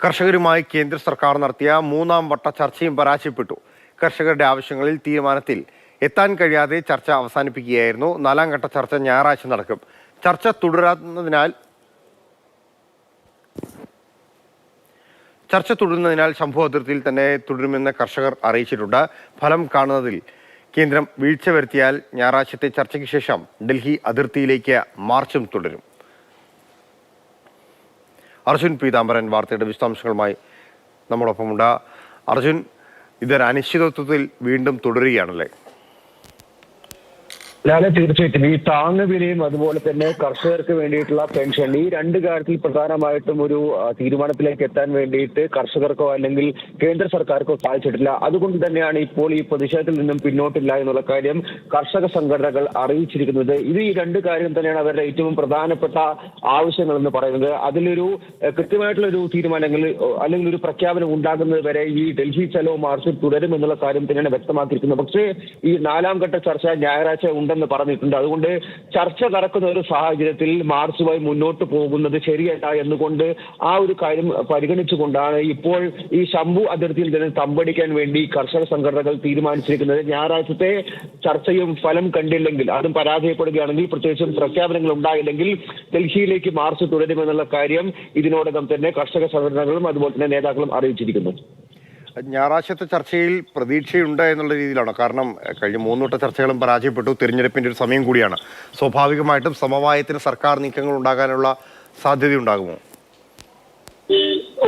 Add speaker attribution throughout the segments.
Speaker 1: കർഷകരുമായി കേന്ദ്ര സർക്കാർ നടത്തിയ മൂന്നാം വട്ട ചർച്ചയും പരാജയപ്പെട്ടു. കർഷകരുടെ ആവശ്യങ്ങളിൽ തീരുമാനത്തിൽ എത്താൻ കഴിയാതെ ചർച്ച അവസാനിപ്പിക്കുകയായിരുന്നു. നാലാം ഘട്ട ചർച്ച ഞായറാഴ്ച നടക്കും. ചർച്ച തുടരുന്നതിനാൽ ശംഭു അതിർത്തിയിൽ തന്നെ തുടരുമെന്ന് കർഷകർ അറിയിച്ചിട്ടുണ്ട്. ഫലം കാണുന്നതിൽ കേന്ദ്രം വീഴ്ച വരുത്തിയാൽ ഞായറാഴ്ചത്തെ ചർച്ചയ്ക്ക് ശേഷം ഡൽഹി അതിർത്തിയിലേക്ക് മാർച്ചും തുടരും. അർജുൻ പീതാംബരൻ വാർത്തയുടെ വിശദാംശങ്ങളുമായി നമ്മോടൊപ്പമുണ്ട്. അർജുൻ, ഇതൊരു അനിശ്ചിതത്വത്തിൽ വീണ്ടും തുടരുകയാണല്ലേ?
Speaker 2: തീർച്ചയായിട്ടും ഈ താങ്ങുവിലയും അതുപോലെ തന്നെ കർഷകർക്ക് വേണ്ടിയിട്ടുള്ള പെൻഷൻ, ഈ രണ്ട് കാര്യത്തിൽ പ്രധാനമായിട്ടും ഒരു തീരുമാനത്തിലേക്ക് എത്താൻ വേണ്ടിയിട്ട് കർഷകർക്കോ അല്ലെങ്കിൽ കേന്ദ്ര സർക്കാർക്കോ സാധിച്ചിട്ടില്ല. അതുകൊണ്ട് തന്നെയാണ് ഇപ്പോൾ ഈ പ്രതിഷേധത്തിൽ നിന്നും പിന്നോട്ടില്ല എന്നുള്ള കാര്യം കർഷക സംഘടനകൾ അറിയിച്ചിരിക്കുന്നത്. ഈ രണ്ട് കാര്യം തന്നെയാണ് അവരുടെ ഏറ്റവും പ്രധാനപ്പെട്ട ആവശ്യങ്ങൾ എന്ന് പറയുന്നത്. അതിലൊരു കൃത്യമായിട്ടുള്ള ഒരു തീരുമാനങ്ങൾ അല്ലെങ്കിൽ ഒരു പ്രഖ്യാപനം ഉണ്ടാകുന്നത് വരെ ഈ ഡൽഹി ചലോ മാർച്ച് തുടരും എന്നുള്ള കാര്യം തന്നെയാണ് വ്യക്തമാക്കിയിരിക്കുന്നത്. പക്ഷേ ഈ നാലാം ഘട്ട ചർച്ച ഞായറാഴ്ച ഉണ്ടെന്ന് പറഞ്ഞിട്ടുണ്ട്. അതുകൊണ്ട് ചർച്ച നടക്കുന്ന ഒരു സാഹചര്യത്തിൽ മാർച്ചുമായി മുന്നോട്ട് പോകുന്നത് ശരിയല്ല എന്നുകൊണ്ട് ആ ഒരു കാര്യം പരിഗണിച്ചുകൊണ്ടാണ് ഇപ്പോൾ ഈ ശംഭു അതിർത്തിയിൽ നിന്ന് തമ്പടിക്കാൻ വേണ്ടി കർഷക സംഘടനകൾ തീരുമാനിച്ചിരിക്കുന്നത്. ഞായറാഴ്ചത്തെ ചർച്ചയും ഫലം കണ്ടില്ലെങ്കിൽ, അതും പരാജയപ്പെടുകയാണെങ്കിൽ, പ്രത്യേകിച്ചും പ്രഖ്യാപനങ്ങൾ ഉണ്ടായില്ലെങ്കിൽ ഡൽഹിയിലേക്ക് മാർച്ച് തുടരുമെന്നുള്ള കാര്യം ഇതിനോടകം തന്നെ കർഷക സംഘടനകളും അതുപോലെ തന്നെ നേതാക്കളും അറിയിച്ചിരിക്കുന്നു.
Speaker 1: ഞായറാഴ്ചത്തെ ചർച്ചയിൽ പ്രതീക്ഷയുണ്ട് എന്നുള്ള രീതിയിലാണ്. കാരണം കഴിഞ്ഞ മൂന്നുവട്ട ചർച്ചകളും പരാജയപ്പെട്ടു. തിരഞ്ഞെടുപ്പിന്റെ ഒരു സമയം കൂടിയാണ്. സ്വാഭാവികമായിട്ടും സമവായത്തിന് സർക്കാർ നീക്കങ്ങൾ ഉണ്ടാകാനുള്ള സാധ്യതയുണ്ടാകുമോ?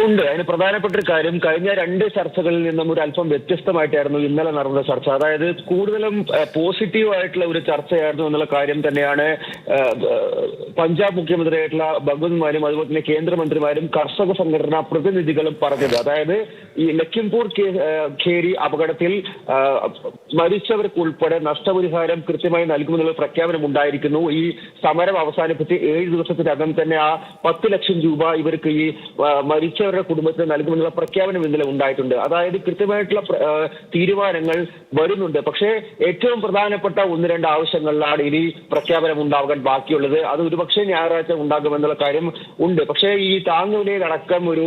Speaker 2: ഉണ്ട്. അതിന് പ്രധാനപ്പെട്ട ഒരു കാര്യം, കഴിഞ്ഞ രണ്ട് ചർച്ചകളിൽ നിന്നും ഒരു അല്പം വ്യത്യസ്തമായിട്ടായിരുന്നു ഇന്നലെ നടന്ന ചർച്ച. അതായത് കൂടുതലും പോസിറ്റീവ് ആയിട്ടുള്ള ഒരു ചർച്ചയായിരുന്നു എന്നുള്ള കാര്യം തന്നെയാണ് പഞ്ചാബ് മുഖ്യമന്ത്രിയായിട്ടുള്ള ഭഗവത് മാനും അതുപോലെ തന്നെ കേന്ദ്രമന്ത്രിമാരും കർഷക സംഘടനാ പ്രതിനിധികളും പറഞ്ഞത്. അതായത് ഈ ലഖിംപൂർ ഖേരി അപകടത്തിൽ മരിച്ചവർക്ക് ഉൾപ്പെടെ നഷ്ടപരിഹാരം കൃത്യമായി നൽകുമെന്നുള്ള പ്രഖ്യാപനം ഉണ്ടായിരിക്കുന്നു. ഈ സമരം അവസാനിപ്പിച്ച് 7 ദിവസത്തിനകം തന്നെ ആ 10 ലക്ഷം രൂപ ഇവർക്ക് ഈ മരിച്ചവരുടെ കുടുംബത്തിന് നൽകുമെന്നുള്ള പ്രഖ്യാപനം ഇന്നലെ ഉണ്ടായിട്ടുണ്ട്. അതായത് കൃത്യമായിട്ടുള്ള തീരുമാനങ്ങൾ വരുന്നുണ്ട്. പക്ഷേ ഏറ്റവും പ്രധാനപ്പെട്ട 1-2 ആവശ്യങ്ങളിലാണ് ഇനി പ്രഖ്യാപനം ഉണ്ടാകാൻ ബാക്കിയുള്ളത്. അത് ഒരുപക്ഷെ ഞായറാഴ്ച ഉണ്ടാകുമെന്നുള്ള കാര്യം ഉണ്ട്. പക്ഷേ ഈ താങ്ങുവിലയിലടക്കം ഒരു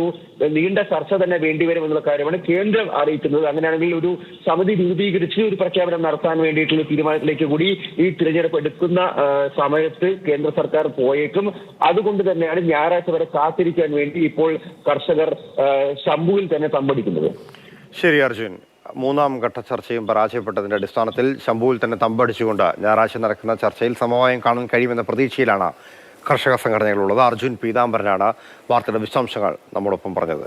Speaker 2: നീണ്ട ചർച്ച തന്നെ വേണ്ടിവരും എന്നുള്ള കാര്യമാണ് കേന്ദ്രം അറിയിക്കുന്നത്. അങ്ങനെയാണെങ്കിൽ ഒരു സമിതി രൂപീകരിച്ച് ഒരു പ്രഖ്യാപനം നടത്താൻ വേണ്ടിയിട്ടുള്ള തീരുമാനത്തിലേക്ക് കൂടി ഈ തിരഞ്ഞെടുപ്പ് എടുക്കുന്ന സമയത്ത് കേന്ദ്ര സർക്കാർ പോയേക്കും. അതുകൊണ്ട് തന്നെയാണ് ഞായറാഴ്ച വരെ കാത്തിരിക്കാൻ വേണ്ടി ഇപ്പോൾ കർഷകർ ശംഭുവിൽ തന്നെ തമ്പടിക്കുന്നത്.
Speaker 1: ശരി അർജുൻ, മൂന്നാം ഘട്ട ചർച്ചയും പരാജയപ്പെട്ടതിന്റെ അടിസ്ഥാനത്തിൽ ശംഭുവിൽ തന്നെ തമ്പടിച്ചുകൊണ്ട് ഞായറാഴ്ച നടക്കുന്ന ചർച്ചയിൽ സമവായം കാണാൻ കഴിയുമെന്ന പ്രതീക്ഷയിലാണ് കർഷക സംഘടനകളുള്ളത്. അർജുൻ പീതാംബരനാണ് വാർത്തയുടെ വിശദാംശങ്ങൾ നമ്മോടൊപ്പം പറഞ്ഞത്.